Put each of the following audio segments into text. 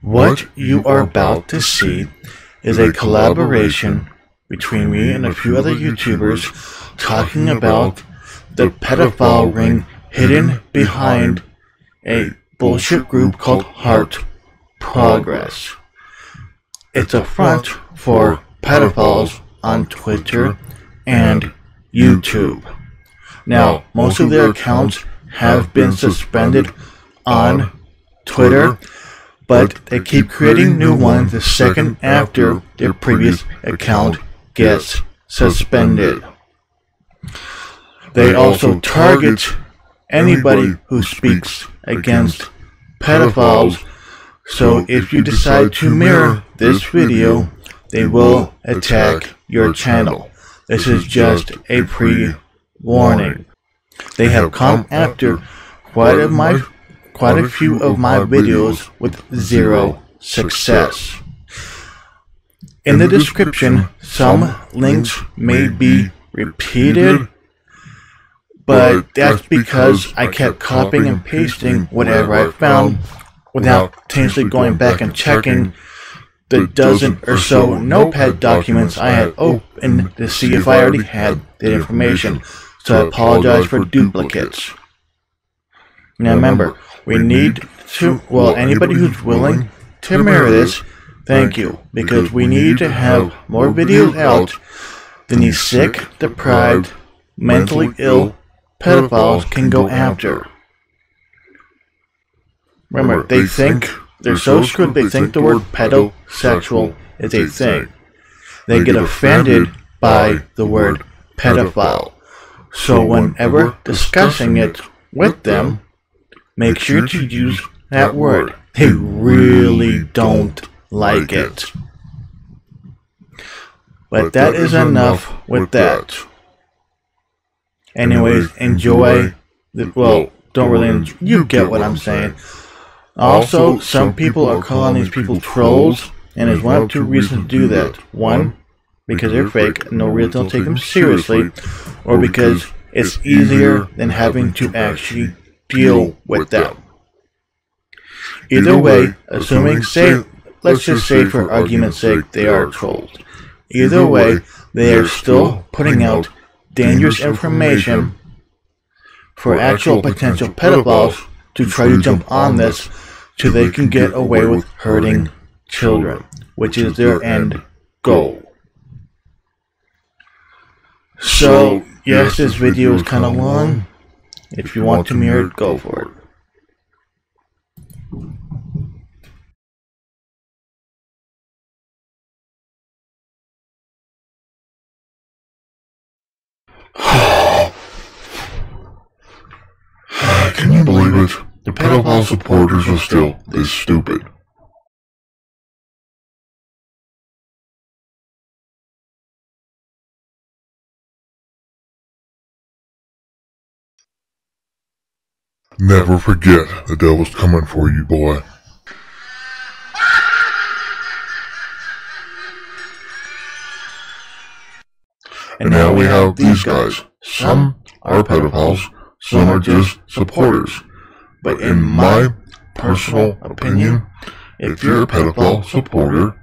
What you are about to see is a collaboration between me and a few other YouTubers talking about the pedophile ring hidden behind a bullshit group called Heartprogress. It's a front for pedophiles on Twitter and YouTube. Now, most of their accounts have been suspended on Twitter, but they keep creating new ones the second after their previous account gets suspended. They also target anybody who speaks against pedophiles, so if you decide to mirror this video, they will attack your channel. This is just a pre-warning. They have come after quite a few of my videos with zero success. In the description, some links may be repeated, but that's because I kept copying and pasting whatever I found without potentially going back and checking the dozen or so notepad documents I had opened to see if I already had the information, so I apologize for duplicates. Now remember, we need to, well, anybody who's willing to mirror this, thank you, because we need to have more videos out than these sick, deprived, mentally ill pedophiles can go after. Remember, they think, they're so screwed, they think the word pedosexual is a thing. They get offended by the word pedophile. So whenever discussing it with them, make sure to use that word. They really don't like it. But that is enough with that. Anyways, enjoy the, well, don't really enjoy, you get what I'm saying. Also, some people are calling these people trolls, and there's one of two reasons to do that. One, because they're fake, and no reason don't take them seriously, or because it's easier than having to actually deal with them. Either way, assuming, say, let's just say for argument's sake, they are trolls. Either way, they are still putting out dangerous information for actual potential pedophiles to try to jump on this so they can get away with hurting children, which is their end goal. So, yes, this video is kind of long. If you want to mirror it, go for it. Can you believe it? The pedophile supporters are still this stupid. Never forget, the devil's coming for you, boy. And now we have these guys. Some are pedophiles, some are just supporters. But in my personal opinion, if you're a pedophile supporter,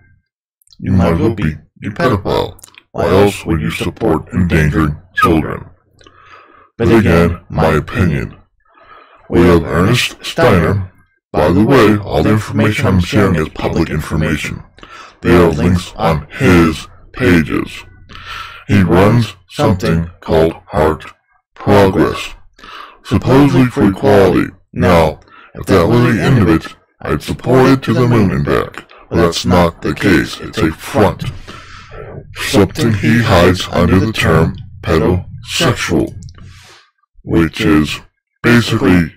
you might as well be a pedophile. Why else would you support endangered children? But again, my opinion. We have Elieen Stayner. By the way, all the information I'm sharing is public information. There are links on his pages. He runs something called heartprogress, supposedly for equality. Now, if that was the end of it, I'd support it to the moon and back. But that's not the case. It's a front. Something he hides under the term pedosexual, which is basically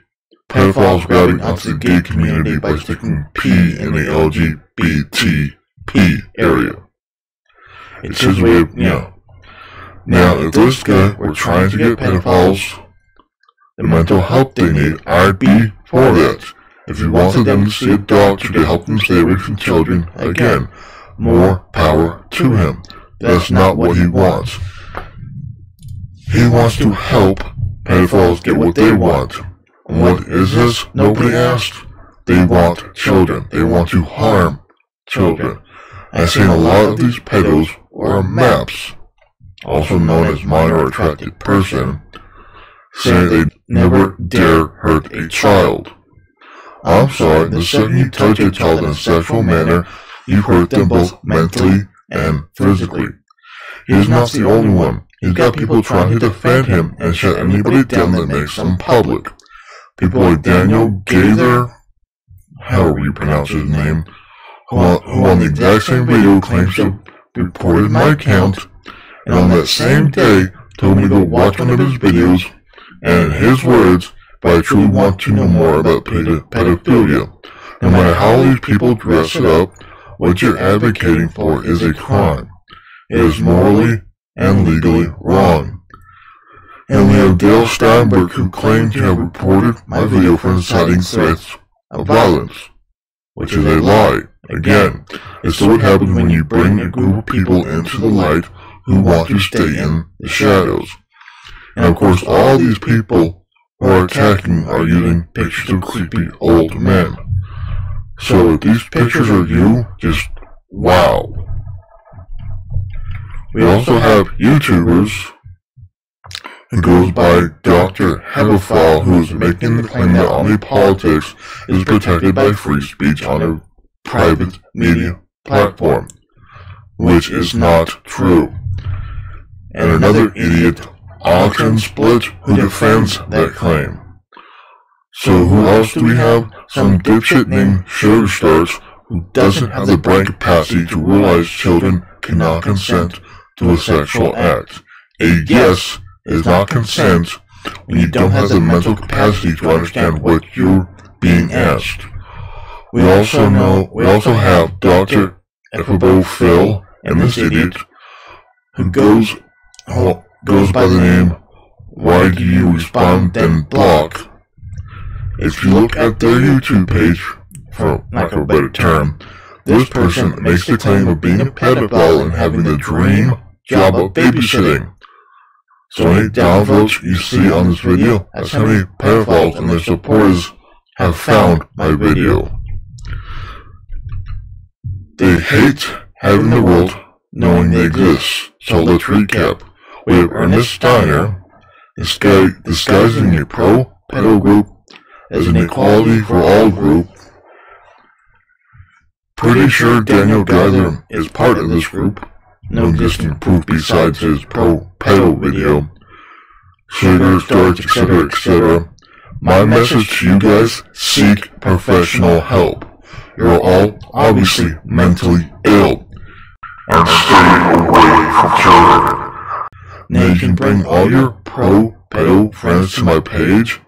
pedophiles grabbing onto the gay community by sticking P in the LGBTP area. It's his way of, Now, if this guy were trying to get pedophiles the mental help they need, I'd be for that. If you wanted them to see a doctor to help them stay away from children, again, more power to him. That's not what he wants. He wants to help pedophiles get what they want. And what is this? Nobody asked. they want children. They want to harm children. I've seen a lot of these pedos, or MAPs, also known as minor attracted person, say they never dare hurt a child. I'm sorry, the second you touch a child in a sexual manner, you hurt them both mentally and physically. He's not the only one. He's got people trying to defend him and shut anybody down that makes him public. People like Daniel Gaither, however you pronounce his name, who on the exact same video claims to have reported my account, and on that same day told me to watch one of his videos, and in his words, but I truly want to know more about pedophilia. No matter how these people dress it up, what you're advocating for is a crime. It is morally and legally wrong. And we have Dale Steinberg, who claimed to have reported my video for inciting threats of violence, which is a lie. Again, it's what happens when you bring a group of people into the light who want to stay in the shadows. And of course, all these people who are attacking are using pictures of creepy old men. So if these pictures are you, just wow. We also have YouTubers who goes by Dr. Pedophile, who is making the claim that online politics is protected by free speech on a private media platform, which is not true. And another idiot, Auction Split, who defends that claim. So who else do we have? Some dipshit named sugar.starch, who doesn't have the brain capacity to realize children cannot consent to a sexual act. A yes is not consent when you don't have the mental capacity to understand what you're being asked. We also have Dr. Ephebo Phil and this idiot who goes by the name Why Do You Respond Then Block. If you look at their YouTube page, for lack of a better term, this person makes the claim of being a pedophile and having the dream job of babysitting. So any downvotes you see on this video, that's how many pedophiles and their supporters have found my video. They hate having the world knowing they exist. So let's recap. We have Elieen Stayner, disguising a pro-pedo group as an equality for all group. Pretty sure Daniel Gaither is part of this group. No existing proof besides his pro-pedo video. Sugar.starch, etc., etc. My message to you guys, seek professional help. You're all obviously mentally ill. And stay away from children. Now you can bring all your pro-pedo friends to my page,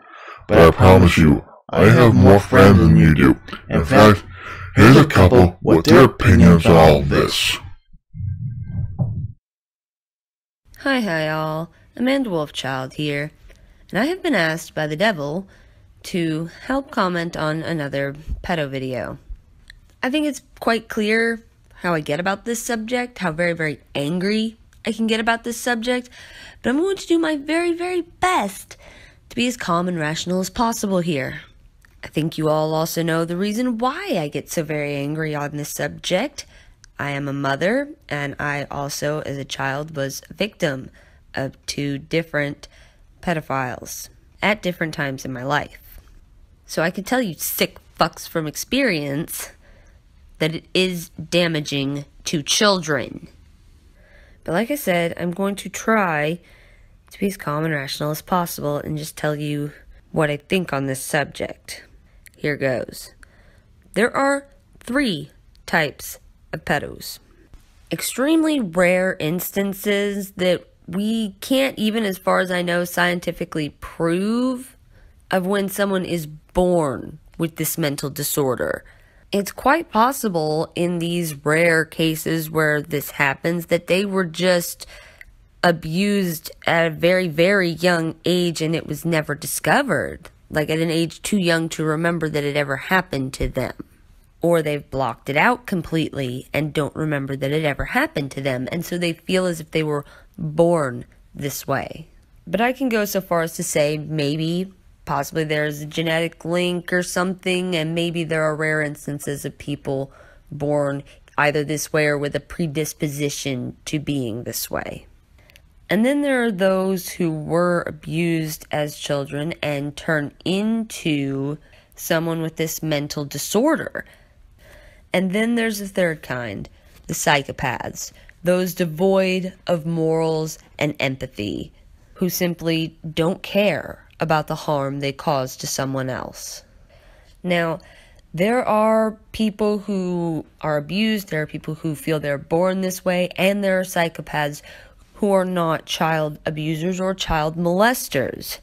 but I promise you, I have more friends than you do. In fact, here's a couple with their opinions on all this. Hi all, Amanda Wolfchild here, and I have been asked by the devil to help comment on another pedo video. I think it's quite clear how I get about this subject, how very, very angry I can get about this subject, but I'm going to do my very, very best to be as calm and rational as possible here. I think you all also know the reason why I get so very angry on this subject. I am a mother, and I also, as a child, was a victim of 2 different pedophiles at different times in my life. So I can tell you sick fucks from experience that it is damaging to children. But like I said, I'm going to try to be as calm and rational as possible and just tell you what I think on this subject. Here goes. There are 3 types of pedos. Extremely rare instances that we can't even, as far as I know, scientifically prove of when someone is born with this mental disorder. It's quite possible in these rare cases where this happens that they were just abused at a very, very young age and it was never discovered. Like at an age too young to remember that it ever happened to them. Or they've blocked it out completely and don't remember that it ever happened to them. And so they feel as if they were born this way. But I can go so far as to say maybe possibly there's a genetic link or something, and maybe there are rare instances of people born either this way or with a predisposition to being this way. And then there are those who were abused as children and turn into someone with this mental disorder. And then there's the third kind, the psychopaths, those devoid of morals and empathy, who simply don't care about the harm they cause to someone else. Now, there are people who are abused, there are people who feel they're born this way, and there are psychopaths who are not child abusers or child molesters.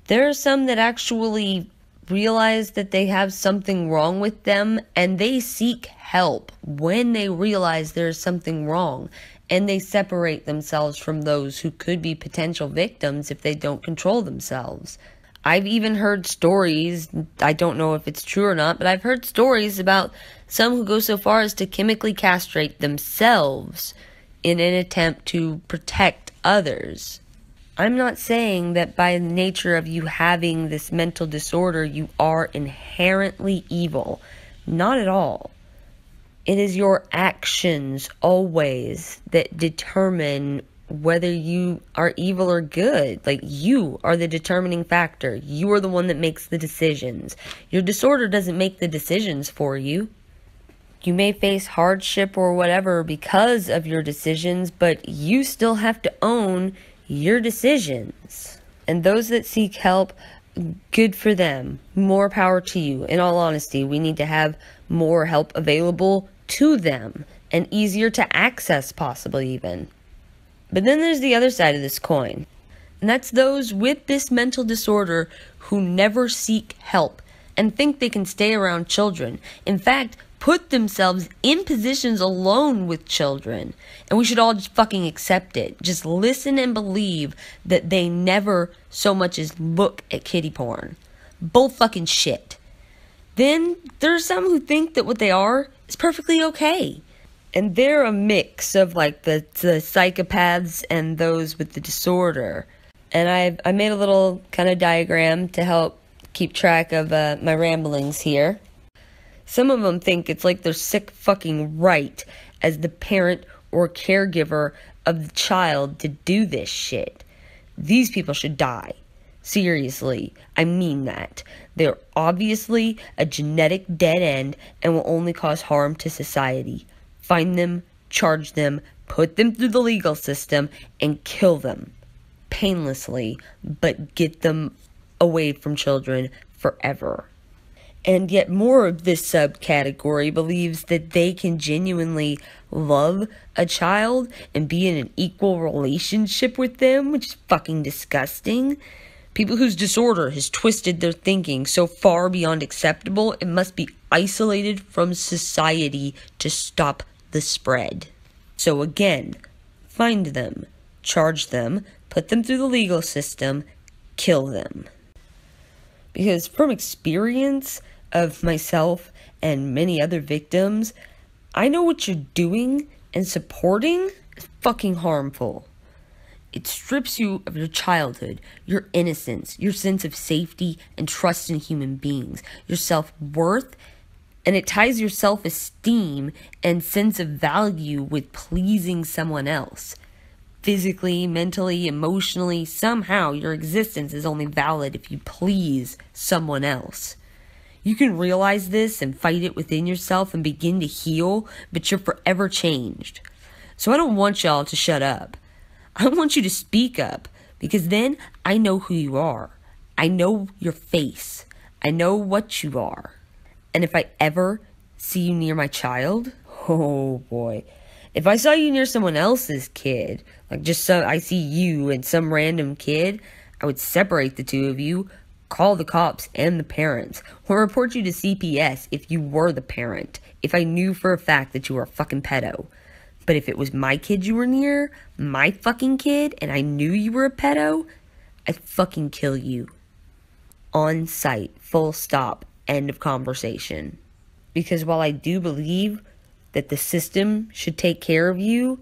There are some that actually realize that they have something wrong with them, and they seek help when they realize there's something wrong, and they separate themselves from those who could be potential victims if they don't control themselves. I've even heard stories, I don't know if it's true or not, but I've heard stories about some who go so far as to chemically castrate themselves in an attempt to protect others. I'm not saying that by the nature of you having this mental disorder, you are inherently evil. Not at all. It is your actions always that determine whether you are evil or good. Like, you are the determining factor. You are the one that makes the decisions. Your disorder doesn't make the decisions for you. You may face hardship or whatever because of your decisions, but you still have to own your decisions. And those that seek help, good for them. More power to you. In all honesty, we need to have more help available to them and easier to access, possibly even. But then there's the other side of this coin, and that's those with this mental disorder who never seek help and think they can stay around children. In fact, put themselves in positions alone with children, and we should all just fucking accept it. Just listen and believe that they never so much as look at kiddie porn. Bull fucking shit. Then there's some who think that what they are is perfectly okay. And they're a mix of like the psychopaths and those with the disorder. And I made a little kind of diagram to help keep track of my ramblings here. Some of them think it's like their sick fucking right as the parent or caregiver of the child to do this shit. These people should die. Seriously, I mean that. They're obviously a genetic dead end and will only cause harm to society. Find them, charge them, put them through the legal system, and kill them. Painlessly, but get them away from children forever. And yet more of this subcategory believes that they can genuinely love a child and be in an equal relationship with them, which is fucking disgusting. People whose disorder has twisted their thinking so far beyond acceptable, it must be isolated from society to stop the spread. So again, find them, charge them, put them through the legal system, kill them. Because from experience of myself and many other victims, I know what you're doing and supporting is fucking harmful. It strips you of your childhood, your innocence, your sense of safety and trust in human beings, your self-worth, and it ties your self-esteem and sense of value with pleasing someone else. Physically, mentally, emotionally, somehow your existence is only valid if you please someone else. You can realize this and fight it within yourself and begin to heal, but you're forever changed. So I don't want y'all to shut up. I want you to speak up, because then I know who you are. I know your face. I know what you are. And if I ever see you near my child, oh boy. If I saw you near someone else's kid, like I see you and some random kid, I would separate the two of you, call the cops and the parents, or report you to CPS if you were the parent, if I knew for a fact that you were a fucking pedo. But if it was my kid you were near, my fucking kid, and I knew you were a pedo, I'd fucking kill you. On sight, full stop, end of conversation. Because while I do believe that the system should take care of you,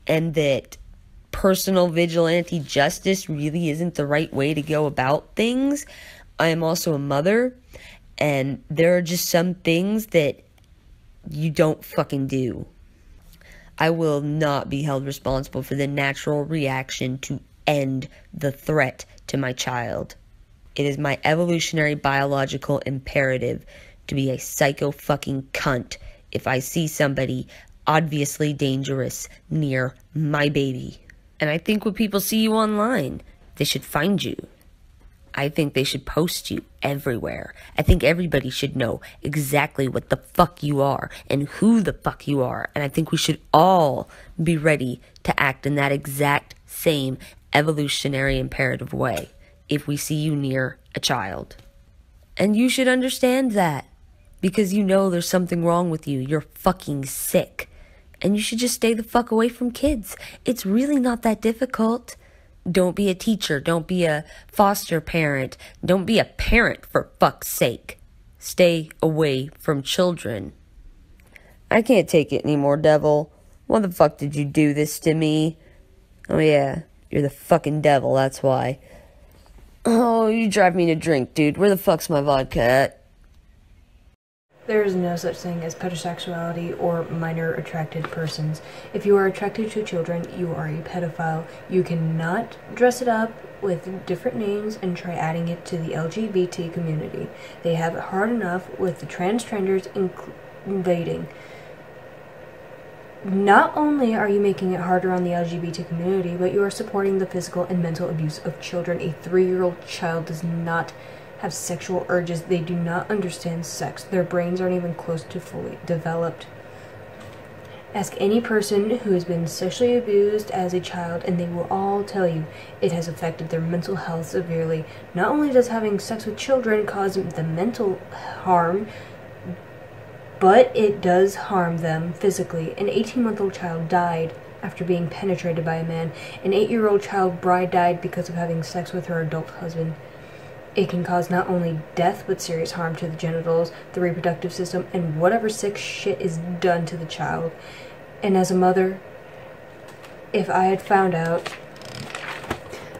and that personal vigilante justice really isn't the right way to go about things, I am also a mother, and there are just some things that you don't fucking do. I will not be held responsible for the natural reaction to end the threat to my child. It is my evolutionary biological imperative to be a psycho fucking cunt if I see somebody obviously dangerous near my baby. And I think when people see you online, they should find you. I think they should post you everywhere. I think everybody should know exactly what the fuck you are and who the fuck you are. And I think we should all be ready to act in that exact same evolutionary imperative way if we see you near a child. And you should understand that, because you know there's something wrong with you. You're fucking sick. And you should just stay the fuck away from kids. It's really not that difficult. Don't be a teacher. Don't be a foster parent. Don't be a parent, for fuck's sake. Stay away from children. I can't take it anymore, devil. Why the fuck did you do this to me? Oh yeah, you're the fucking devil, that's why. Oh, you drive me to drink, dude. Where the fuck's my vodka at? There is no such thing as pedosexuality or minor attracted persons. If you are attracted to children, you are a pedophile. You cannot dress it up with different names and try adding it to the LGBT community. They have it hard enough with the transgenders invading. Not only are you making it harder on the LGBT community, but you are supporting the physical and mental abuse of children. A 3-year-old child does not have sexual urges. They do not understand sex. Their brains aren't even close to fully developed. Ask any person who has been sexually abused as a child, and they will all tell you it has affected their mental health severely. Not only does having sex with children cause the mental harm, but it does harm them physically. An 18-month-old child died after being penetrated by a man. An 8-year-old child bride died because of having sex with her adult husband. It can cause not only death, but serious harm to the genitals, the reproductive system, and whatever sick shit is done to the child. And as a mother, if I had found out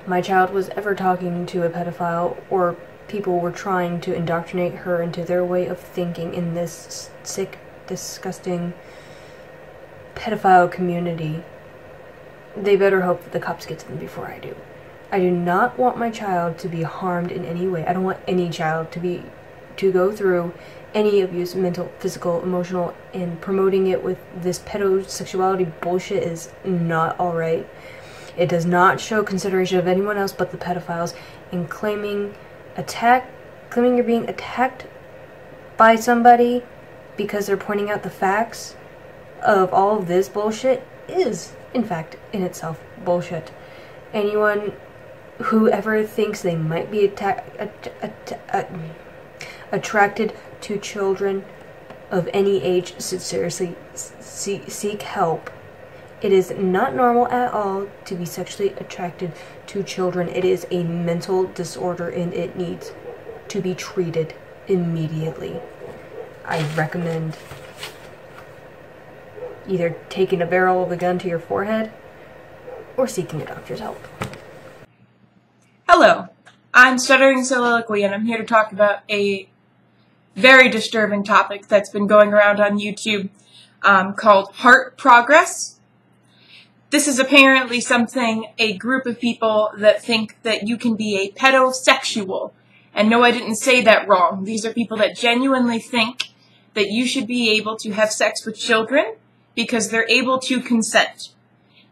my child was ever talking to a pedophile, or people were trying to indoctrinate her into their way of thinking in this sick, disgusting pedophile community, they better hope that the cops get to them before I do. I do not want my child to be harmed in any way. I don't want any child to go through any abuse, mental, physical, emotional, and promoting it with this pedosexuality bullshit is not alright. It does not show consideration of anyone else but the pedophiles, and claiming you're being attacked by somebody because they're pointing out the facts of all of this bullshit is, in fact, in itself bullshit. Anyone whoever thinks they might be attracted to children of any age should seriously seek help. It is not normal at all to be sexually attracted to children. It is a mental disorder, and it needs to be treated immediately. I recommend either taking a barrel of the gun to your forehead or seeking a doctor's help. Hello, I'm Stuttering Soliloquy, and I'm here to talk about a very disturbing topic that's been going around on YouTube called heartprogress. This is apparently something a group of people that think that you can be a pedosexual. And no, I didn't say that wrong. These are people that genuinely think that you should be able to have sex with children because they're able to consent.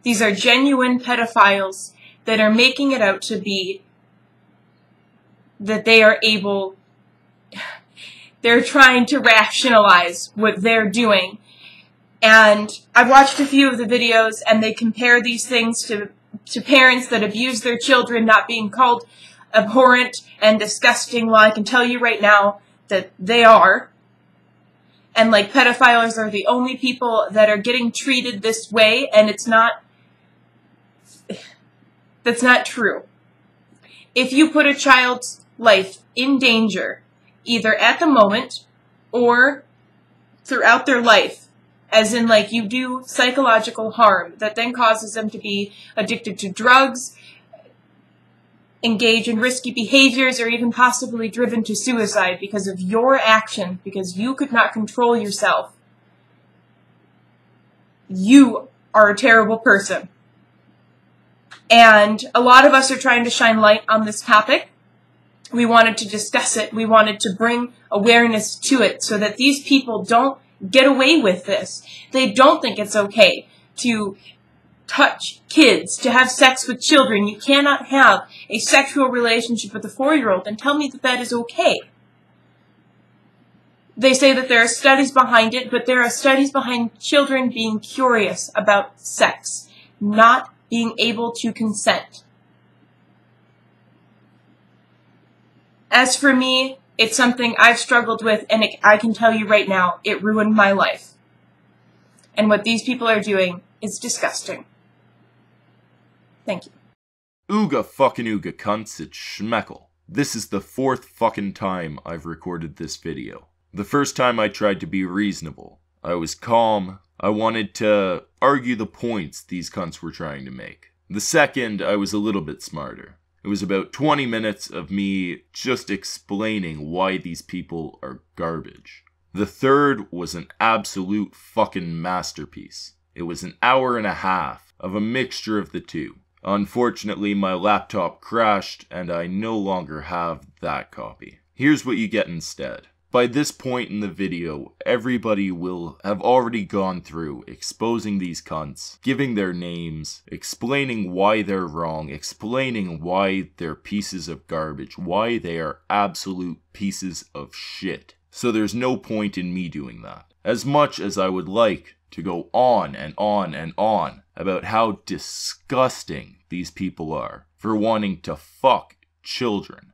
These are genuine pedophiles that are making it out to be that they are able, they're trying to rationalize what they're doing. And I've watched a few of the videos, and they compare these things to parents that abuse their children not being called abhorrent and disgusting. Well, I can tell you right now that they are. And like, pedophiles are the only people that are getting treated this way, and that's not true. If you put a child's life in danger, either at the moment or throughout their life, as in like you do psychological harm that then causes them to be addicted to drugs, engage in risky behaviors or even possibly driven to suicide because of your action, because you could not control yourself. You are a terrible person. And a lot of us are trying to shine light on this topic. We wanted to discuss it. We wanted to bring awareness to it so that these people don't get away with this. They don't think it's okay to touch kids, to have sex with children. You cannot have a sexual relationship with a 4-year-old and tell me that that is okay. They say that there are studies behind it, but there are studies behind children being curious about sex, not being able to consent. As for me, it's something I've struggled with, and I can tell you right now, it ruined my life. And what these people are doing is disgusting. Thank you. Ooga fucking ooga cunts, it's Schmeckle. This is the 4th fucking time I've recorded this video. The first time I tried to be reasonable. I was calm. I wanted to argue the points these cunts were trying to make. The second, I was a little bit smarter. It was about 20 minutes of me just explaining why these people are garbage. The third was an absolute fucking masterpiece. It was an hour and a half of a mixture of the two. Unfortunately, my laptop crashed and I no longer have that copy. Here's what you get instead. By this point in the video, everybody will have already gone through exposing these cunts, giving their names, explaining why they're wrong, explaining why they're pieces of garbage, why they are absolute pieces of shit. So there's no point in me doing that. As much as I would like to go on and on and on about how disgusting these people are for wanting to fuck children,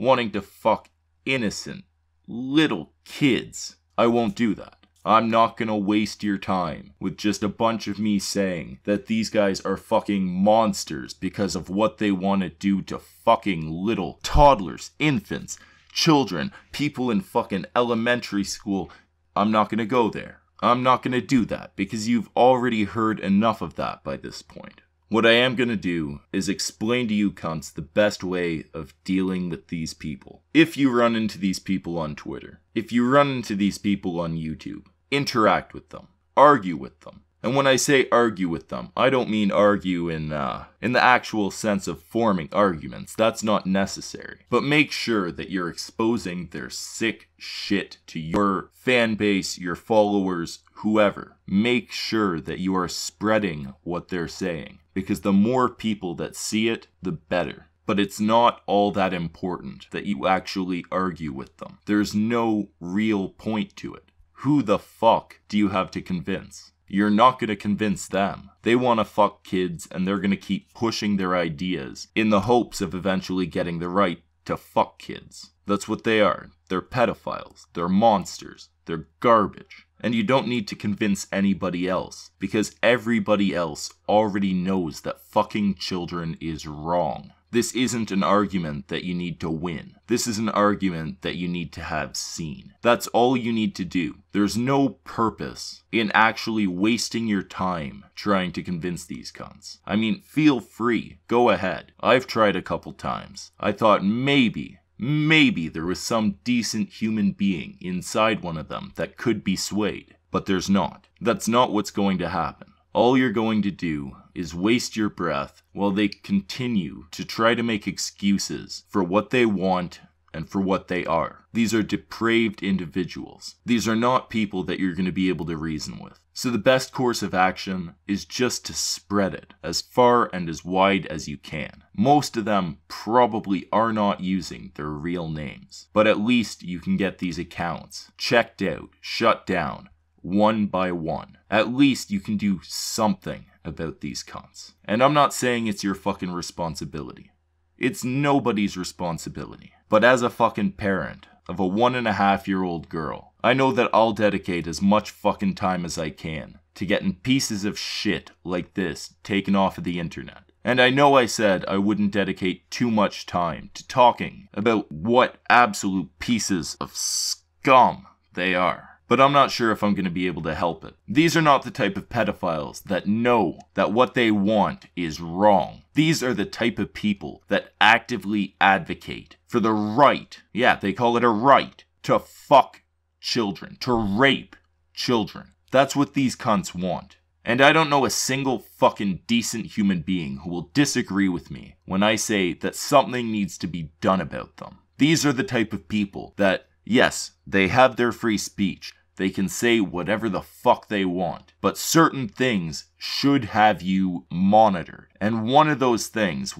wanting to fuck innocent little kids, I won't do that. I'm not gonna waste your time with just a bunch of me saying that these guys are fucking monsters because of what they want to do to fucking little toddlers, infants, children, people in fucking elementary school. I'm not gonna go there. I'm not gonna do that because you've already heard enough of that by this point. What I am going to do is explain to you cunts the best way of dealing with these people. If you run into these people on Twitter, if you run into these people on YouTube, interact with them, argue with them. And when I say argue with them, I don't mean argue in the actual sense of forming arguments. That's not necessary. But make sure that you're exposing their sick shit to your fan base, your followers, whoever. Make sure that you are spreading what they're saying. Because the more people that see it, the better. But it's not all that important that you actually argue with them. There's no real point to it. Who the fuck do you have to convince? You're not going to convince them. They want to fuck kids and they're going to keep pushing their ideas in the hopes of eventually getting the right to fuck kids. That's what they are. They're pedophiles. They're monsters. They're garbage. And you don't need to convince anybody else, because everybody else already knows that fucking children is wrong. This isn't an argument that you need to win. This is an argument that you need to have seen. That's all you need to do. There's no purpose in actually wasting your time trying to convince these cunts. I mean, feel free. Go ahead. I've tried a couple times. I thought maybe there was some decent human being inside one of them that could be swayed. But there's not. That's not what's going to happen. All you're going to do is waste your breath while they continue to try to make excuses for what they want and for what they are. These are depraved individuals. These are not people that you're going to be able to reason with. So the best course of action is just to spread it as far and as wide as you can. Most of them probably are not using their real names, but at least you can get these accounts checked out, shut down, one by one. At least you can do something about these cunts. And I'm not saying it's your fucking responsibility. It's nobody's responsibility. But as a fucking parent of a 1.5-year-old girl, I know that I'll dedicate as much fucking time as I can to getting pieces of shit like this taken off of the internet. And I know I said I wouldn't dedicate too much time to talking about what absolute pieces of scum they are. but I'm not sure if I'm going to be able to help it. These are not the type of pedophiles that know that what they want is wrong. These are the type of people that actively advocate for the right, yeah, they call it a right, to fuck children, to rape children. That's what these cunts want. And I don't know a single fucking decent human being who will disagree with me when I say that something needs to be done about them. These are the type of people that, yes, they have their free speech. They can say whatever the fuck they want. But certain things should have you monitored. And one of those things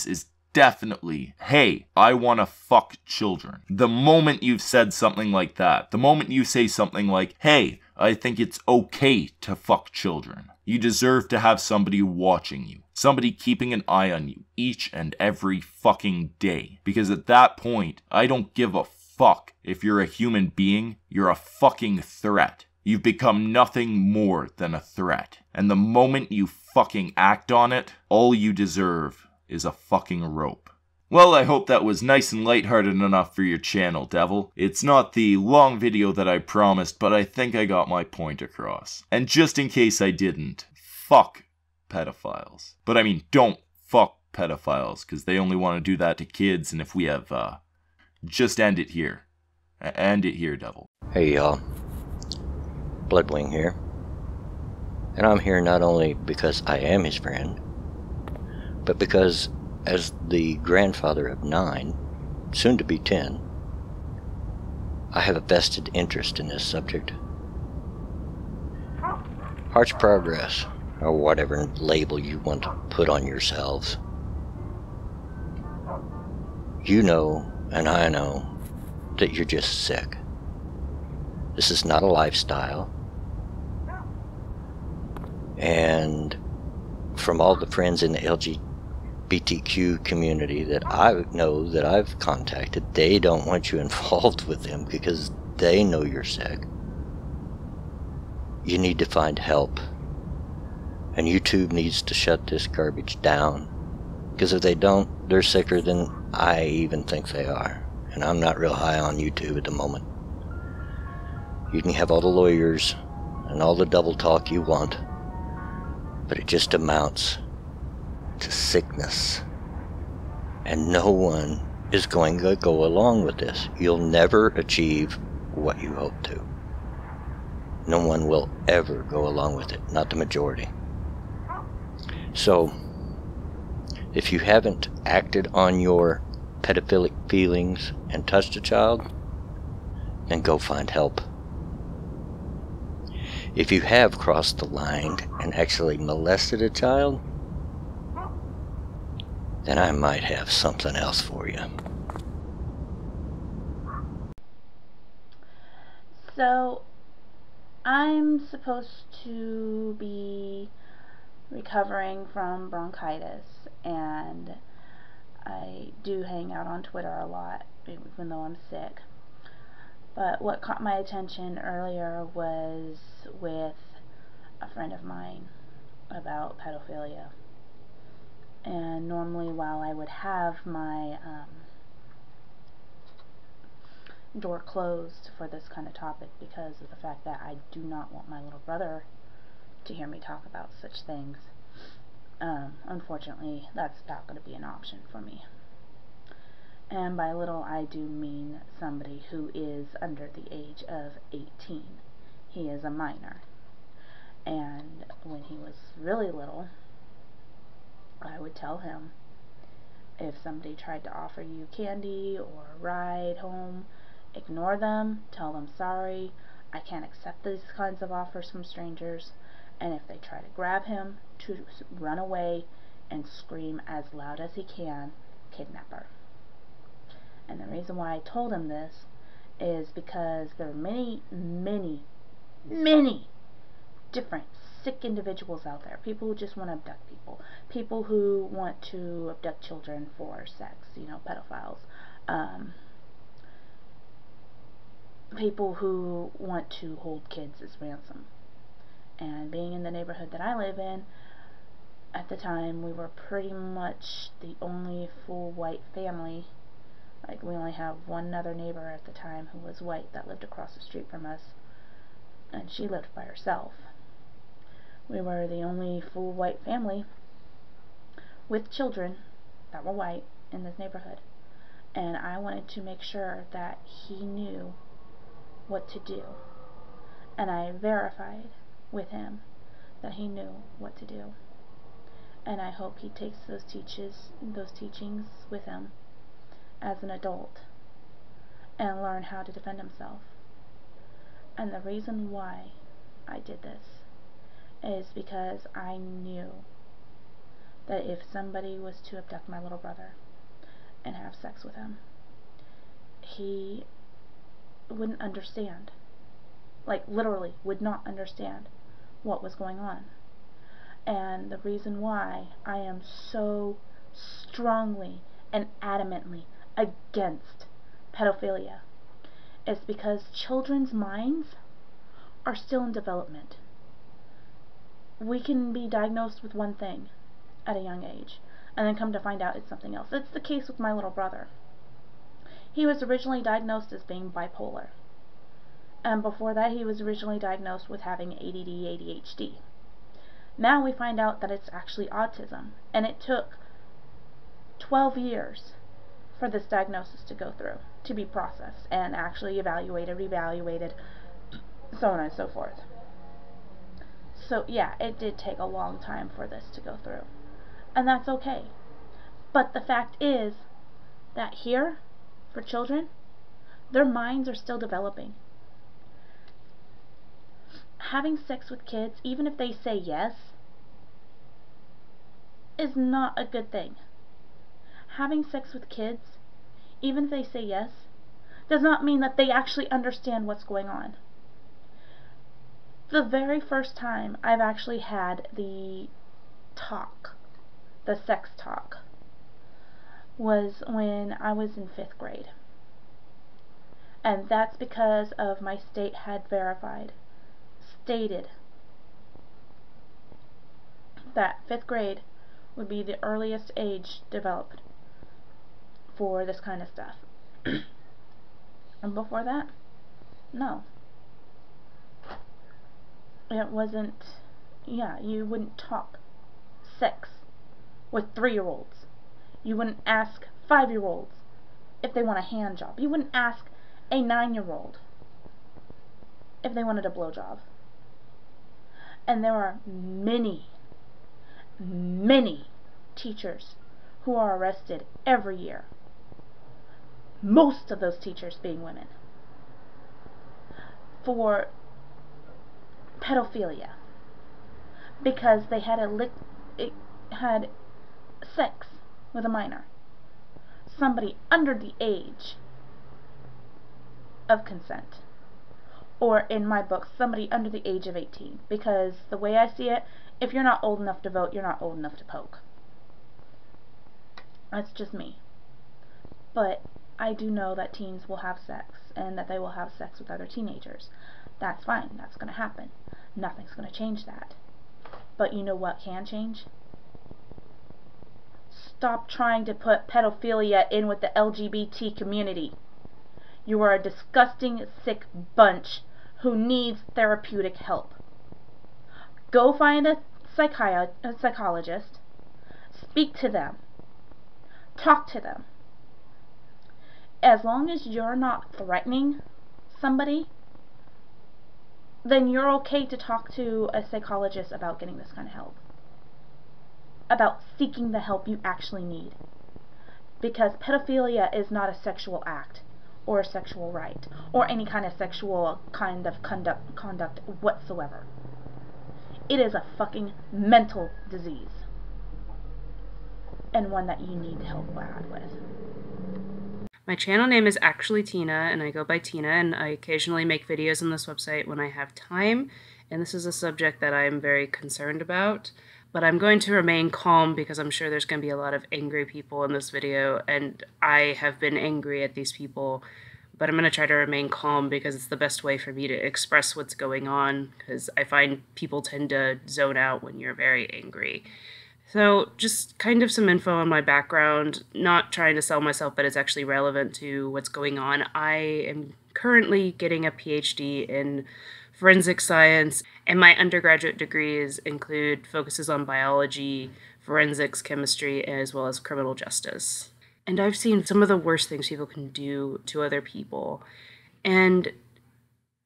is definitely, hey, I want to fuck children. The moment you've said something like that, the moment you say something like, hey, I think it's okay to fuck children, you deserve to have somebody watching you. Somebody keeping an eye on you each and every fucking day. Because at that point, I don't give a fuck if you're a human being, you're a fucking threat. You've become nothing more than a threat. And the moment you fucking act on it, all you deserve is a fucking rope. Well, I hope that was nice and lighthearted enough for your channel, Devil. It's not the long video that I promised, but I think I got my point across. And just in case I didn't, fuck pedophiles. But I mean, don't fuck pedophiles, because they only want to do that to kids, and if we have, just end it here. End it here, Devil. Hey y'all, Bloodewing here. And I'm here not only because I am his friend, but because as the grandfather of 9, soon to be 10, I have a vested interest in this subject. Heartprogress, or whatever label you want to put on yourselves. You know, and I know, that you're just sick. This is not a lifestyle. And from all the friends in the LGBTQ community that I know that I've contacted, they don't want you involved with them because they know you're sick. You need to find help. And YouTube needs to shut this garbage down. Because if they don't, they're sicker than I even think they are. And I'm not real high on YouTube at the moment. You can have all the lawyers and all the double talk you want, but it just amounts to sickness. And no one is going to go along with this. You'll never achieve what you hope to. No one will ever go along with it, not the majority. So, if you haven't acted on your pedophilic feelings and touched a child, then go find help. If you have crossed the line and actually molested a child, then I might have something else for you. So, I'm supposed to be recovering from bronchitis, and I do hang out on Twitter a lot, even though I'm sick. But what caught my attention earlier was with a friend of mine about pedophilia. And normally, while I would have my door closed for this kind of topic because of the fact that I do not want my little brother to hear me talk about such things, unfortunately, that's not going to be an option for me. And by little, I do mean somebody who is under the age of 18. He is a minor. And when he was really little, I would tell him, if somebody tried to offer you candy or a ride home, ignore them, tell them sorry, I can't accept these kinds of offers from strangers, and if they try to grab him, to run away and scream as loud as he can, kidnapper. And the reason why I told him this is because there are many, many, many different sick individuals out there. People who just want to abduct people. People who want to abduct children for sex, you know, pedophiles. People who want to hold kids as ransom. And being in the neighborhood that I live in, at the time we were pretty much the only full white family Like, we only have one other neighbor at the time who was white that lived across the street from us, and she lived by herself. We were the only full white family with children that were white in this neighborhood, and I wanted to make sure that he knew what to do, and I verified with him that he knew what to do, and I hope he takes those teachings with him as an adult and learn how to defend himself. And the reason why I did this is because I knew that if somebody was to abduct my little brother and have sex with him, he wouldn't understand. Like, literally would not understand what was going on. And the reason why I am so strongly and adamantly against pedophilia is because children's minds are still in development. We can be diagnosed with one thing at a young age and then come to find out it's something else. It's the case with my little brother. He was originally diagnosed as being bipolar, and before that he was originally diagnosed with having ADD, ADHD. Now we find out that it's actually autism, and it took 12 years for this diagnosis to go through, to be processed and actually evaluated, reevaluated, so on and so forth. So yeah, it did take a long time for this to go through, and that's okay. But the fact is that here, for children, their minds are still developing. Having sex with kids, even if they say yes, is not a good thing. Having sex with kids, even if they say yes, does not mean that they actually understand what's going on. The very first time I've actually had the talk, the sex talk, was when I was in 5th grade. And that's because of my state had stated that 5th grade would be the earliest age developed for this kind of stuff. And before that, no. It wasn't, you wouldn't talk sex with 3-year-olds. You wouldn't ask 5-year-olds if they want a hand job. You wouldn't ask a 9-year-old if they wanted a blowjob. And there are many, many teachers who are arrested every year. Most of those teachers being women, for pedophilia, because they had had sex with a minor, somebody under the age of consent, or in my book, somebody under the age of 18, because the way I see it, if you're not old enough to vote, you're not old enough to poke. That's just me. But I do know that teens will have sex, and that they will have sex with other teenagers. That's fine. That's going to happen. Nothing's going to change that. But you know what can change? Stop trying to put pedophilia in with the LGBT community. You are a disgusting, sick bunch who needs therapeutic help. Go find a psychologist. Speak to them. Talk to them. As long as you're not threatening somebody, then you're okay to talk to a psychologist about getting this kind of help. About seeking the help you actually need. Because pedophilia is not a sexual act, or a sexual right, or any kind of sexual kind of conduct whatsoever. It is a fucking mental disease. And one that you need help with. My channel name is Actuallytina, and I go by Tina, and I occasionally make videos on this website when I have time, and this is a subject that I'm very concerned about, but I'm going to remain calm because I'm sure there's going to be a lot of angry people in this video, and I have been angry at these people, but I'm going to try to remain calm because it's the best way for me to express what's going on, because I find people tend to zone out when you're very angry. So just kind of some info on my background, not trying to sell myself, but it's actually relevant to what's going on. I am currently getting a PhD in forensic science, and my undergraduate degrees include focuses on biology, forensics, chemistry, as well as criminal justice. And I've seen some of the worst things people can do to other people. And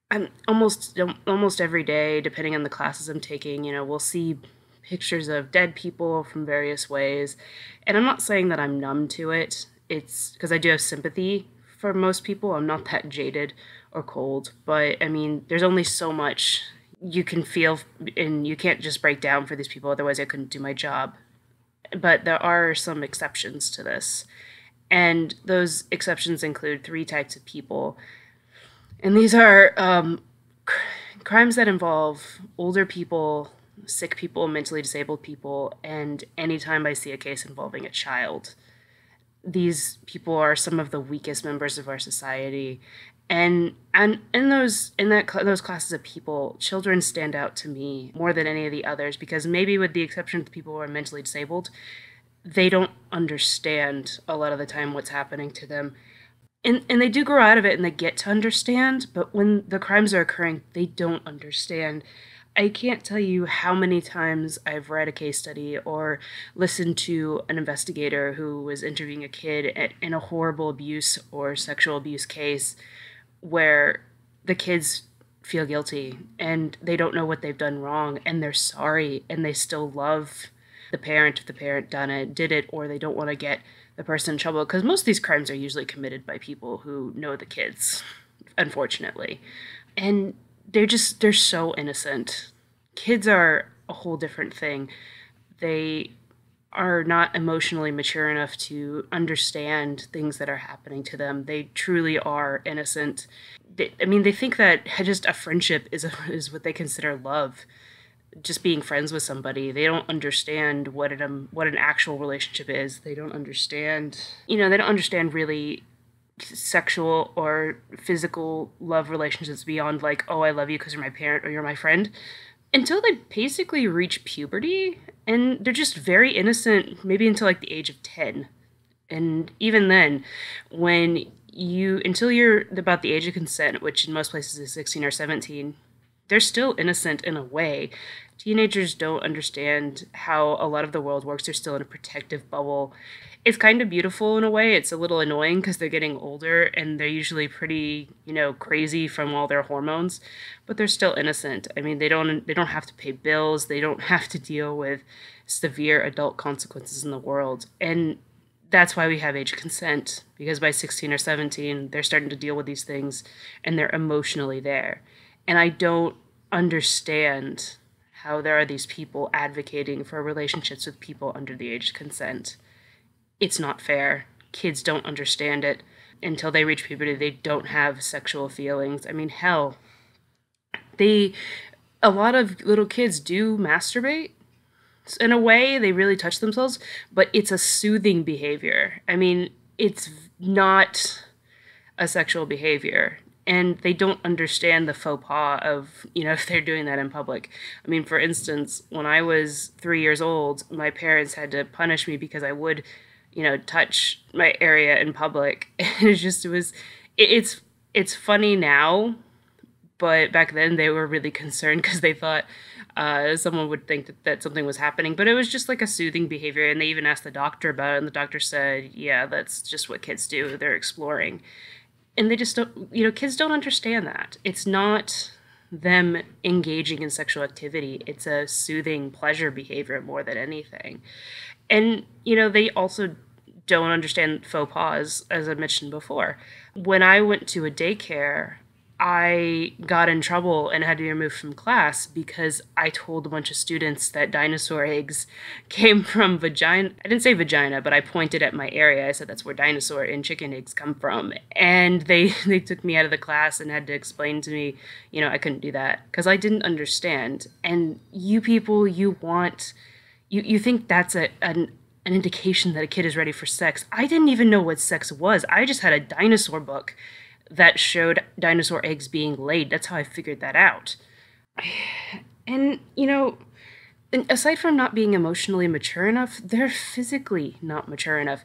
I'm almost every day, depending on the classes I'm taking, we'll see pictures of dead people from various ways. And I'm not saying that I'm numb to it. It's because I do have sympathy for most people. I'm not that jaded or cold. But, I mean, there's only so much you can feel, and you can't just break down for these people. Otherwise, I couldn't do my job. But there are some exceptions to this. And those exceptions include 3 types of people. And these are crimes that involve older people, sick people, mentally disabled people, and anytime I see a case involving a child. These people are some of the weakest members of our society. And in those classes of people, children stand out to me more than any of the others, because maybe with the exception of the people who are mentally disabled, they don't understand a lot of the time what's happening to them. And they do grow out of it and they get to understand, but when the crimes are occurring, they don't understand. I can't tell you how many times I've read a case study or listened to an investigator who was interviewing a kid in a horrible abuse or sexual abuse case where the kids feel guilty and they don't know what they've done wrong and they're sorry and they still love the parent if the parent did it, or they don't want to get the person in trouble, because most of these crimes are usually committed by people who know the kids, unfortunately. And they're so innocent. Kids are a whole different thing. They are not emotionally mature enough to understand things that are happening to them. They truly are innocent. They think that just a friendship is what they consider love. Just being friends with somebody. They don't understand what an actual relationship is. They don't understand, they don't understand really sexual or physical love relationships beyond like, oh, I love you because you're my parent or you're my friend, until they basically reach puberty. And they're just very innocent, maybe until like the age of 10. And even then, until you're about the age of consent, which in most places is 16 or 17, they're still innocent in a way. Teenagers don't understand how a lot of the world works. They're still in a protective bubble. It's kind of beautiful in a way. It's a little annoying because they're getting older and they're usually pretty, crazy from all their hormones, but they're still innocent. I mean, they don't have to pay bills. They don't have to deal with severe adult consequences in the world. And that's why we have age consent, because by 16 or 17, they're starting to deal with these things and they're emotionally there. And I don't understand how there are these people advocating for relationships with people under the age of consent. It's not fair. Kids don't understand it. Until they reach puberty, they don't have sexual feelings. I mean, hell, a lot of little kids do masturbate. In a way, they really touch themselves, but it's a soothing behavior. I mean, it's not a sexual behavior. And they don't understand the faux pas of, if they're doing that in public. I mean, for instance, when I was 3 years old, my parents had to punish me because I would, touch my area in public. And it's funny now, but back then they were really concerned because they thought someone would think that something was happening. But it was just like a soothing behavior. And they even asked the doctor about it. And the doctor said, yeah, that's just what kids do. They're exploring. And they just don't, kids don't understand that. It's not them engaging in sexual activity. It's a soothing pleasure behavior more than anything. And, they also don't understand faux pas, as I mentioned before. When I went to a daycare, I got in trouble and had to be removed from class because I told a bunch of students that dinosaur eggs came from vagina. I didn't say vagina, but I pointed at my area. I said that's where dinosaur and chicken eggs come from. And they took me out of the class and had to explain to me, I couldn't do that because I didn't understand. And you people, you think that's an indication that a kid is ready for sex. I didn't even know what sex was. I just had a dinosaur book that showed dinosaur eggs being laid. That's how I figured that out. And, And aside from not being emotionally mature enough, they're physically not mature enough.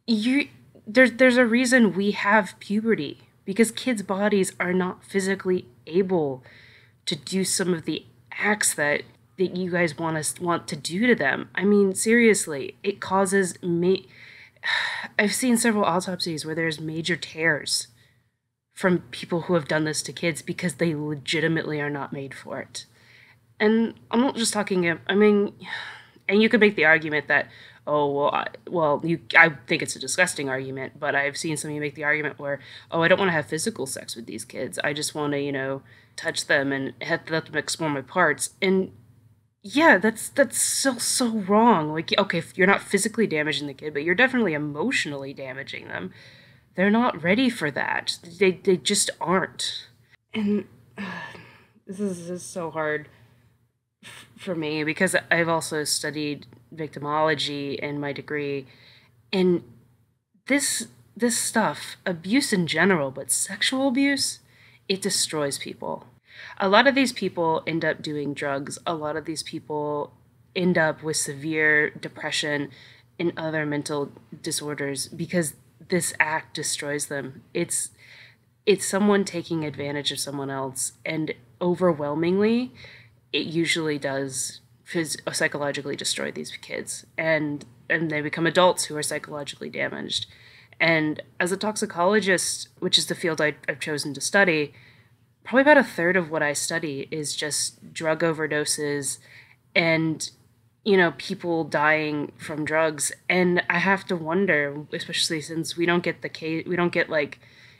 There's a reason we have puberty, because kids' bodies are not physically able to do some of the acts that you guys want to do to them. I mean, seriously, it causes I've seen several autopsies where there's major tears from people who have done this to kids because they legitimately are not made for it. And I'm not just talking, I mean, and you could make the argument that, oh, I think it's a disgusting argument, but I've seen some of you make the argument where, oh, I don't want to have physical sex with these kids. I just want to, touch them and let them explore my parts. And yeah, that's so wrong. Like, okay, if you're not physically damaging the kid, but you're definitely emotionally damaging them. They're not ready for that. They just aren't. And this is so hard for me because I've also studied victimology in my degree, and this stuff, abuse in general, but sexual abuse, it destroys people. A lot of these people end up doing drugs. A lot of these people end up with severe depression and other mental disorders because this act destroys them. It's someone taking advantage of someone else, and overwhelmingly, it usually does psychologically destroy these kids, and they become adults who are psychologically damaged. And as a toxicologist, which is the field I've chosen to study, probably about a third of what I study is just drug overdoses and, people dying from drugs. And I have to wonder, especially since we don't get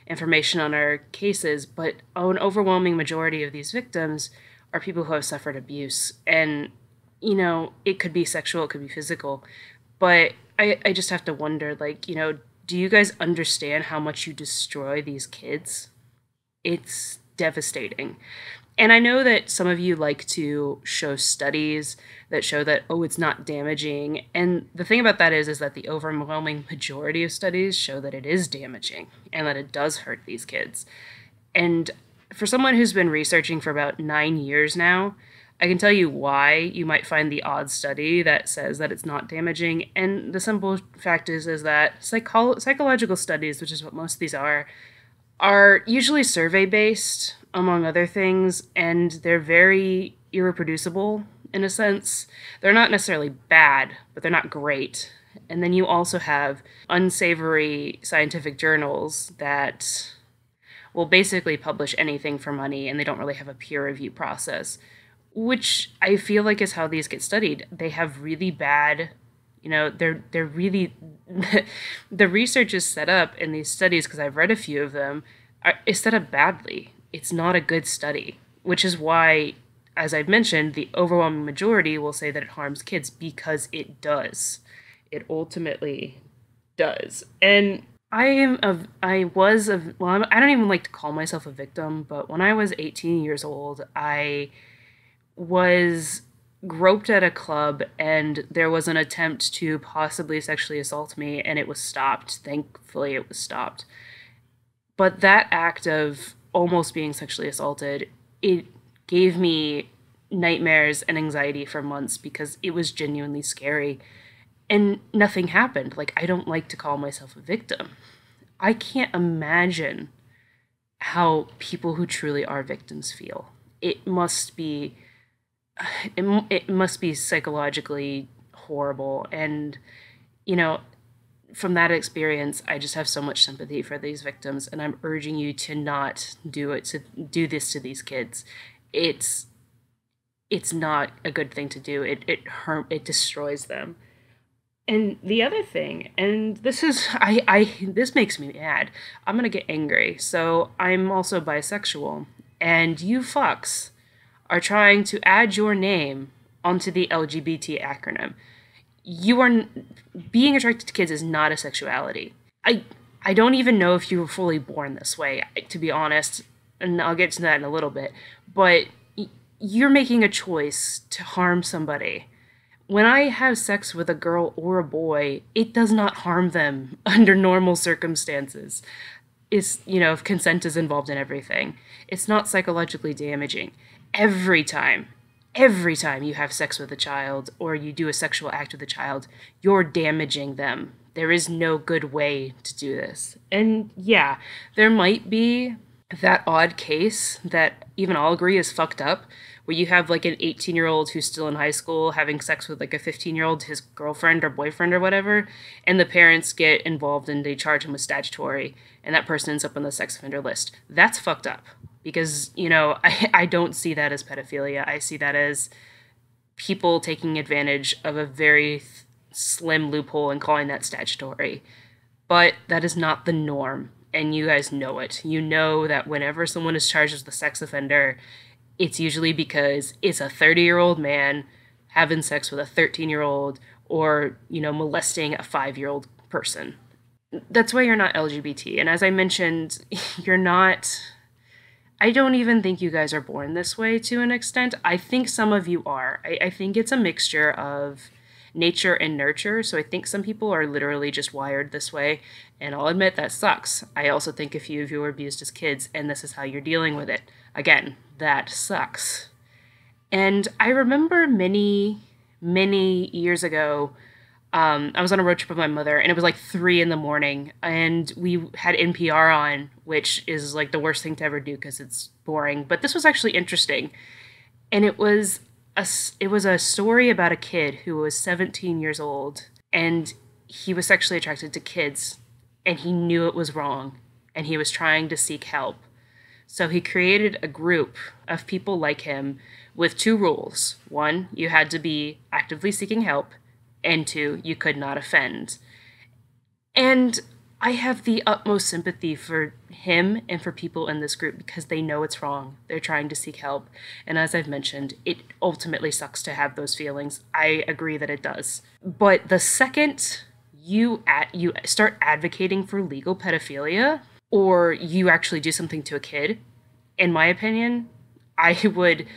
information on our cases, but an overwhelming majority of these victims are people who have suffered abuse. And, it could be sexual, it could be physical, but I just have to wonder, do you guys understand how much you destroy these kids? It's devastating. And I know that some of you like to show studies that show that, oh, it's not damaging. And the thing about that is that the overwhelming majority of studies show that it is damaging and that it does hurt these kids. And for someone who's been researching for about 9 years now, I can tell you why you might find the odd study that says that it's not damaging. And the simple fact is that psychological studies, which is what most of these are usually survey-based, among other things, and they're very irreproducible in a sense. They're not necessarily bad, but they're not great. And then you also have unsavory scientific journals that will basically publish anything for money, and they don't really have a peer review process, which I feel like is how these get studied. They have really bad, they're really, the research is set up in these studies, because I've read a few of them, is set up badly. It's not a good study, which is why, as I've mentioned, the overwhelming majority will say that it harms kids, because it does. It ultimately does. And I don't even like to call myself a victim, but when I was 18 years old, I was groped at a club, and there was an attempt to possibly sexually assault me, and it was stopped. Thankfully, it was stopped. But that act of almost being sexually assaulted, it gave me nightmares and anxiety for months because it was genuinely scary. And nothing happened. I don't like to call myself a victim. I can't imagine how people who truly are victims feel. It must be psychologically horrible. And, from that experience, I just have so much sympathy for these victims, and I'm urging you to not do this to these kids. It's not a good thing to do. It destroys them. And the other thing, and this makes me mad. I'm gonna get angry. So I'm also bisexual, and you fucks are trying to add your name onto the LGBT acronym. Being attracted to kids is not a sexuality. I don't even know if you were fully born this way, to be honest, and I'll get to that in a little bit, but you're making a choice to harm somebody. When I have sex with a girl or a boy, it does not harm them under normal circumstances. If consent is involved in everything. It's not psychologically damaging. Every time every time you have sex with a child or you do a sexual act with a child, you're damaging them. There is no good way to do this. And yeah, there might be that odd case that even I'll agree is fucked up, where you have like an 18-year-old who's still in high school having sex with like a 15-year-old, his girlfriend or boyfriend or whatever, and the parents get involved and they charge him with statutory, and that person ends up on the sex offender list. That's fucked up. Because, you know, I don't see that as pedophilia. I see that as people taking advantage of a very slim loophole and calling that statutory. But that is not the norm, and you guys know it. You know that whenever someone is charged as the sex offender, it's usually because it's a 30-year-old man having sex with a 13-year-old or, you know, molesting a 5-year-old person. That's why you're not LGBT. And as I mentioned, you're not... I don't even think you guys are born this way to an extent. I think some of you are. I think it's a mixture of nature and nurture. So I think some people are literally just wired this way. And I'll admit that sucks. I also think a few of you were abused as kids and this is how you're dealing with it. Again, that sucks. And I remember many years ago, I was on a road trip with my mother, and it was like 3 a.m, and we had NPR on, which is like the worst thing to ever do because it's boring. But this was actually interesting, and it was a story about a kid who was 17 years old, and he was sexually attracted to kids, and he knew it was wrong, and he was trying to seek help. So he created a group of people like him with 2 rules. 1, you had to be actively seeking help. And 2, you could not offend. And I have the utmost sympathy for him and for people in this group because they know it's wrong. They're trying to seek help. And as I've mentioned, it ultimately sucks to have those feelings. I agree that it does. But the second you start advocating for legal pedophilia, or you actually do something to a kid, in my opinion, I would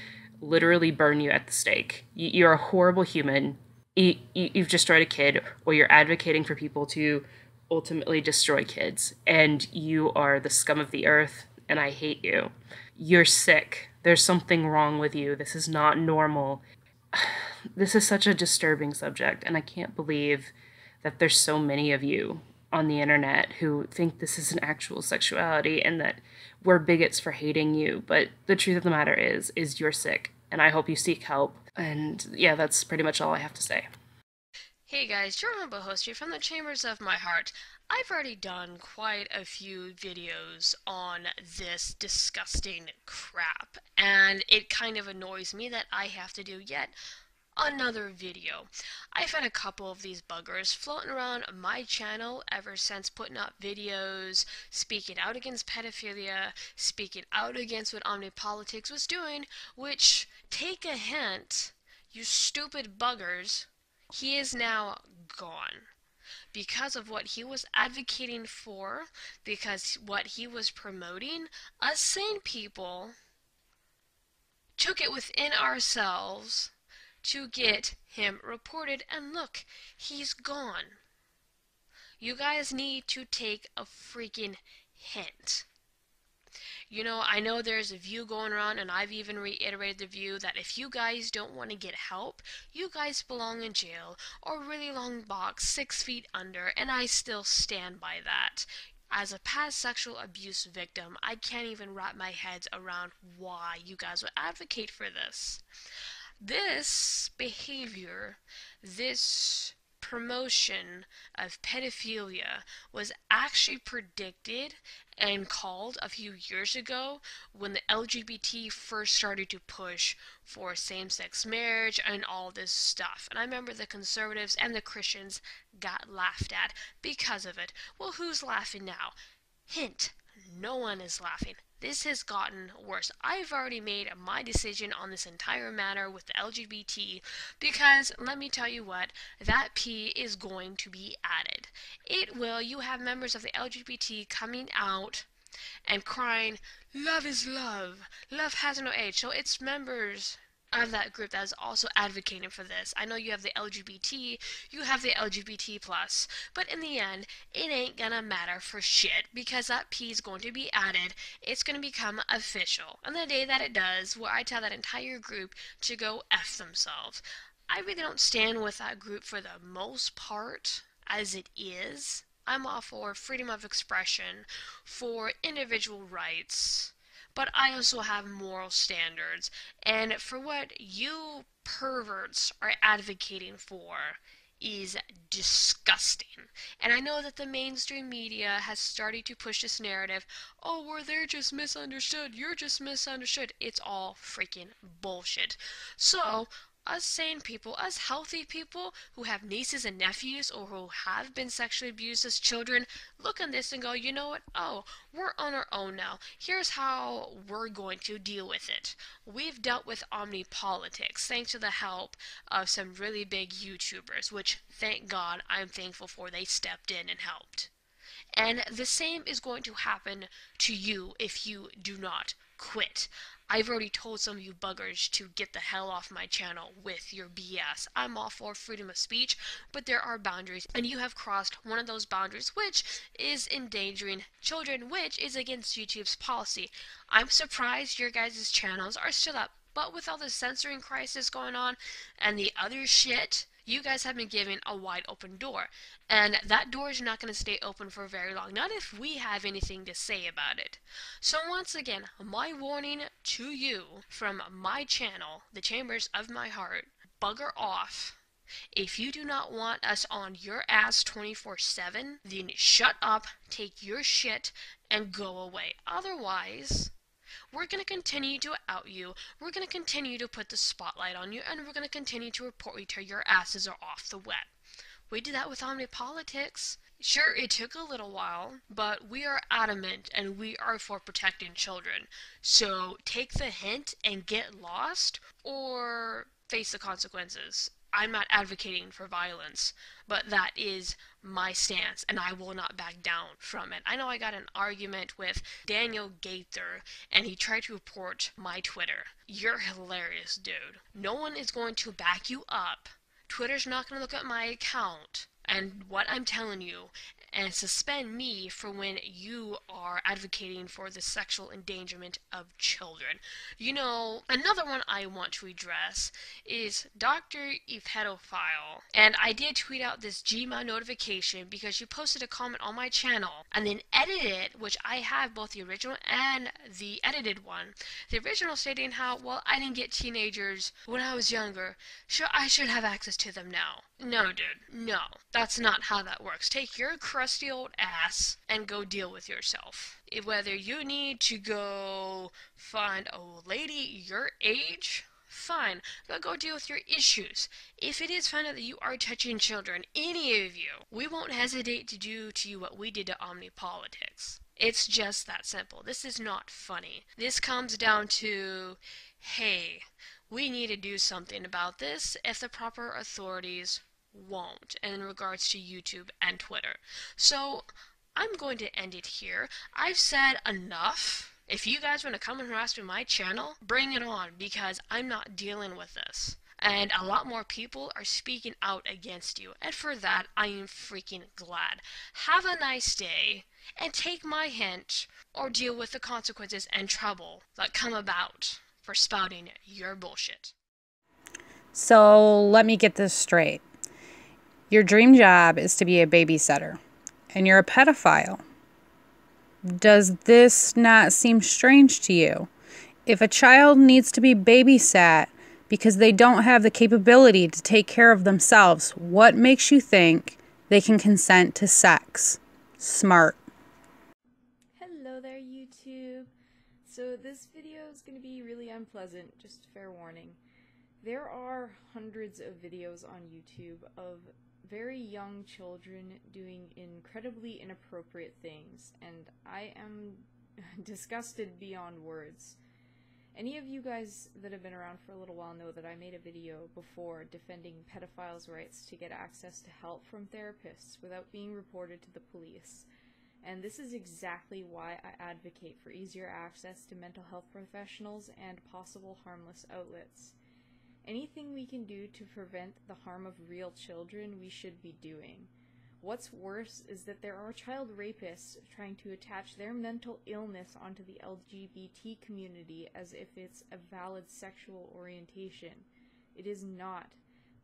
literally burn you at the stake. You're a horrible human. You've destroyed a kid, or you're advocating for people to ultimately destroy kids, and you are the scum of the earth, and I hate you. You're sick. There's something wrong with you. This is not normal. This is such a disturbing subject, and I can't believe that there's so many of you on the internet who think this is an actual sexuality and that we're bigots for hating you. But the truth of the matter is you're sick, and I hope you seek help. And yeah, that's pretty much all I have to say. Hey guys, your humble host here from the chambers of my heart. I've already done quite a few videos on this disgusting crap, and it kind of annoys me that I have to do yet another video. I've had a couple of these buggers floating around my channel ever since putting up videos speaking out against pedophilia, speaking out against what Omnipolitics was doing, which, take a hint, you stupid buggers, he is now gone. Because of what he was advocating for, because what he was promoting, us sane people took it within ourselves to get him reported, and look, he's gone. You guys need to take a freaking hint. You know, I know there's a view going around, and I've even reiterated the view that if you guys don't want to get help, you guys belong in jail or really long box 6 feet under, and I still stand by that. As a past sexual abuse victim, I can't even wrap my head around why you guys would advocate for this. This behavior, this promotion of pedophilia was actually predicted and called a few years ago when the LGBT first started to push for same-sex marriage and all this stuff. And I remember the conservatives and the Christians got laughed at because of it. Well, who's laughing now? Hint, no one is laughing. This has gotten worse. I've already made my decision on this entire matter with the LGBT because, let me tell you what, that P is going to be added. It will. You have members of the LGBT coming out and crying, love is love. Love has no age. So it's members of that group that is also advocating for this. I know you have the LGBT, you have the LGBT+, but in the end, it ain't gonna matter for shit, because that P is going to be added, it's gonna become official. And the day that it does, where I tell that entire group to go F themselves. I really don't stand with that group for the most part, as it is. I'm all for freedom of expression, for individual rights, but I also have moral standards, and for what you perverts are advocating for is disgusting. And I know that the mainstream media has started to push this narrative, oh, well, they're just misunderstood, you're just misunderstood. It's all freaking bullshit. So, us sane people, us healthy people who have nieces and nephews or who have been sexually abused as children, look on this and go, you know what? Oh, we're on our own now. Here's how we're going to deal with it. We've dealt with omnipolitics thanks to the help of some really big YouTubers, which thank God I'm thankful for they stepped in and helped. And the same is going to happen to you if you do not quit. I've already told some of you buggers to get the hell off my channel with your BS. I'm all for freedom of speech, but there are boundaries, and you have crossed one of those boundaries, which is endangering children, which is against YouTube's policy. I'm surprised your guys' channels are still up, but with all the censoring crisis going on and the other shit, you guys have been given a wide open door, and that door is not going to stay open for very long, not if we have anything to say about it. So once again, my warning to you from my channel, the Chambers of My Heart, bugger off. If you do not want us on your ass 24/7, then shut up, take your shit, and go away. Otherwise, we're going to continue to out you, we're going to continue to put the spotlight on you, and we're going to continue to report you till your asses are off the web. We did that with omnipolitics. Sure, it took a little while, but we are adamant and we are for protecting children. So take the hint and get lost, or face the consequences. I'm not advocating for violence, but that is my stance, and I will not back down from it. I know I got an argument with Daniel Gaither, and he tried to report my Twitter. You're hilarious, dude. No one is going to back you up. Twitter's not going to look at my account and what I'm telling you and suspend me for when you are advocating for the sexual endangerment of children. You know, another one I want to address is Dr. Pedophile. And I did tweet out this Gmail notification because she posted a comment on my channel and then edited it, which I have both the original and the edited one. The original stating how, well, I didn't get teenagers when I was younger, so I should have access to them now. No, dude, no. That's not how that works. Take your crusty old ass and go deal with yourself. Whether you need to go find a lady your age, fine, but go deal with your issues. If it is found out that you are touching children, any of you, we won't hesitate to do to you what we did to omnipolitics. It's just that simple. This is not funny. This comes down to, hey, we need to do something about this if the proper authorities won't, in regards to YouTube and Twitter. So I'm going to end it here. I've said enough. If you guys want to come and harass me on my channel, bring it on, because I'm not dealing with this. And a lot more people are speaking out against you, and for that I am freaking glad. Have a nice day, and take my hint, or deal with the consequences and trouble that come about for spouting your bullshit. So let me get this straight. Your dream job is to be a babysitter, and you're a pedophile. Does this not seem strange to you? If a child needs to be babysat because they don't have the capability to take care of themselves, what makes you think they can consent to sex? Smart. Hello there, YouTube. So this video is going to be really unpleasant, just fair warning. There are hundreds of videos on YouTube of very young children doing incredibly inappropriate things, and I am disgusted beyond words. Any of you guys that have been around for a little while know that I made a video before defending pedophiles' rights to get access to help from therapists without being reported to the police. And this is exactly why I advocate for easier access to mental health professionals and possible harmless outlets. Anything we can do to prevent the harm of real children, we should be doing. What's worse is that there are child rapists trying to attach their mental illness onto the LGBT community as if it's a valid sexual orientation. It is not.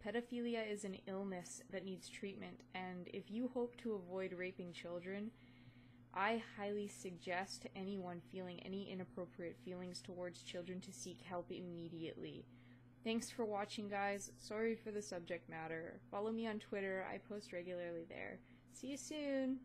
Pedophilia is an illness that needs treatment, and if you hope to avoid raping children, I highly suggest to anyone feeling any inappropriate feelings towards children to seek help immediately. Thanks for watching, guys. Sorry for the subject matter. Follow me on Twitter. I post regularly there. See you soon!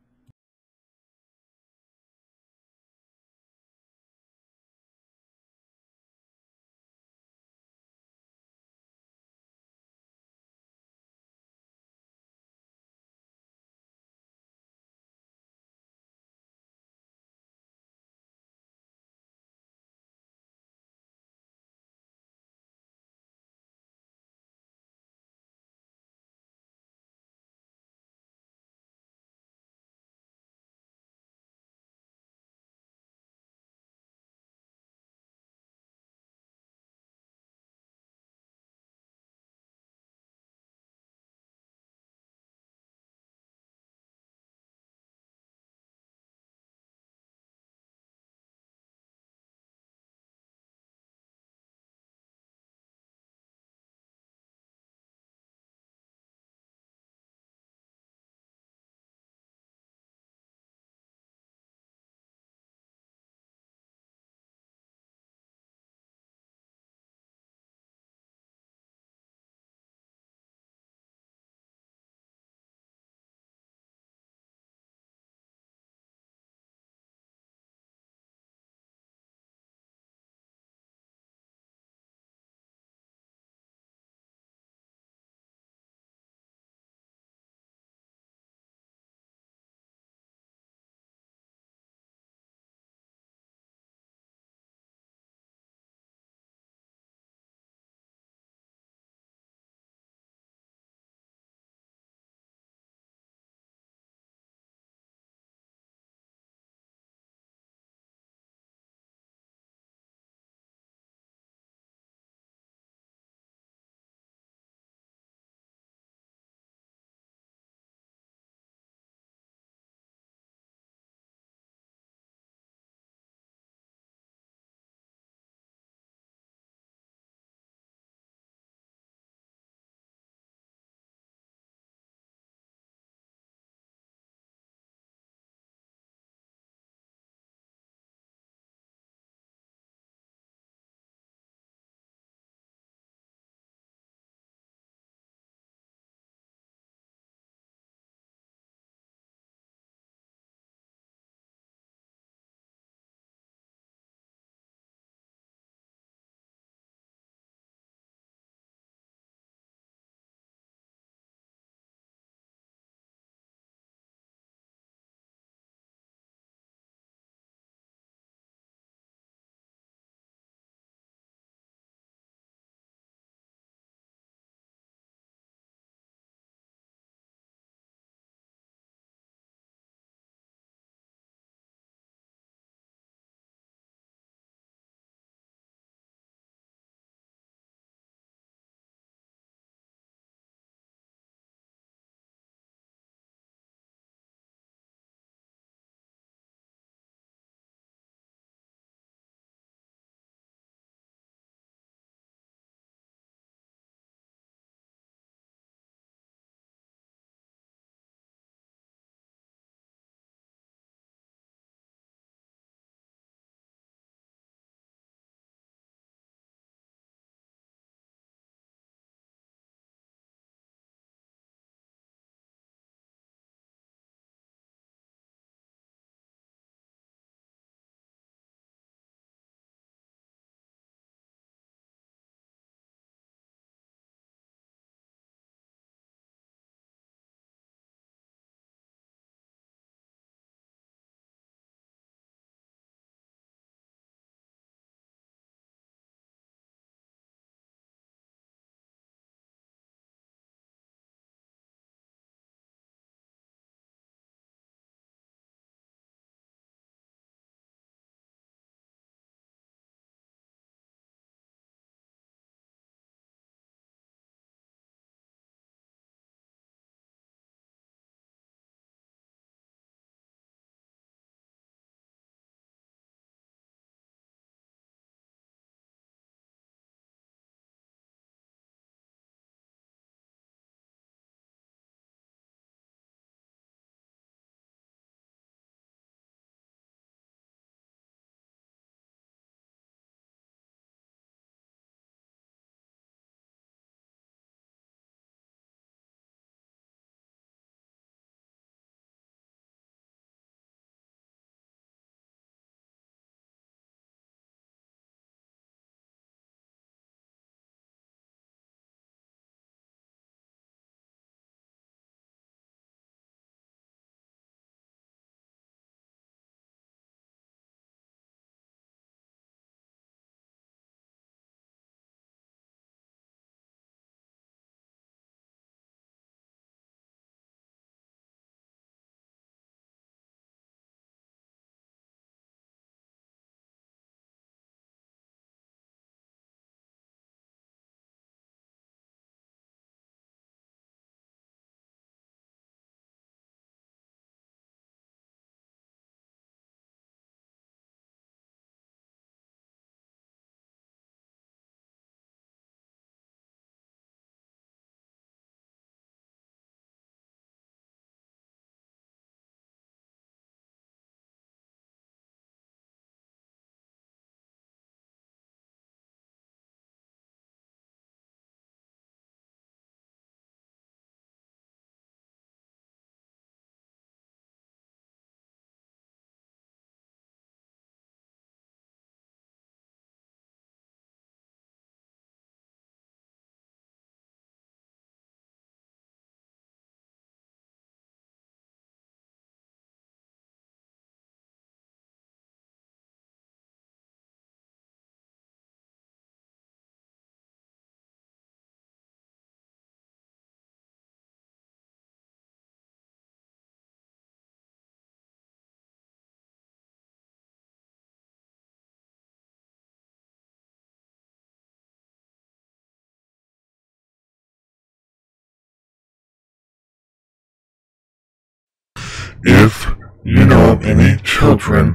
If you know of any children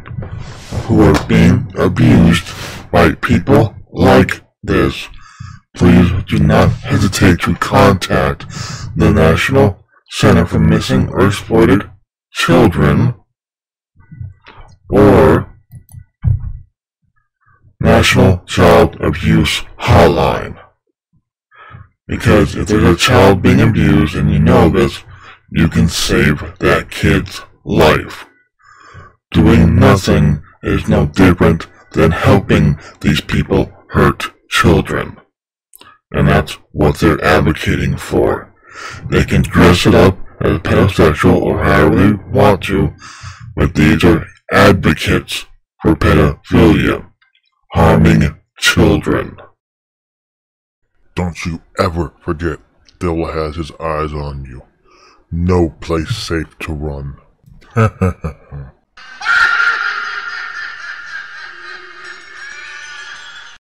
who are being abused by people like this, please do not hesitate to contact the National Center for Missing or Exploited Children or National Child Abuse Hotline. Because if there's a child being abused and you know this, you can save that kid's life. Doing nothing is no different than helping these people hurt children. And that's what they're advocating for. They can dress it up as pedosexual or however they want to, but these are advocates for pedophilia, harming children. Don't you ever forget, Devil has his eyes on you. No place safe to run.